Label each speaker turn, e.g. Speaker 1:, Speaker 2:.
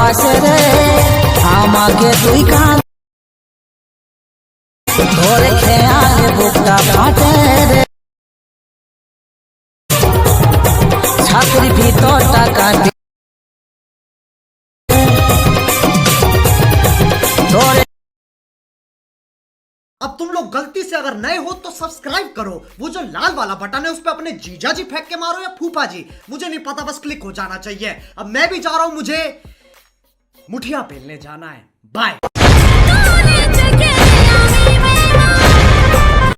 Speaker 1: বাসে রে আমাকে তুই কাঁদ ধরে খেয়াল বুকটা ফাটে রে ছাত্রী ভিতর টাকা ধরে।
Speaker 2: अब तुम लोग गलती से अगर नए हो तो सब्सक्राइब करो, वो जो लाल वाला बटन है उस पर अपने जीजा जी फेंक के मारो या फूफा जी, मुझे नहीं पता, बस क्लिक हो जाना चाहिए। अब मैं भी जा रहा हूं, मुझे मुठिया पेलने जाना है। बाय।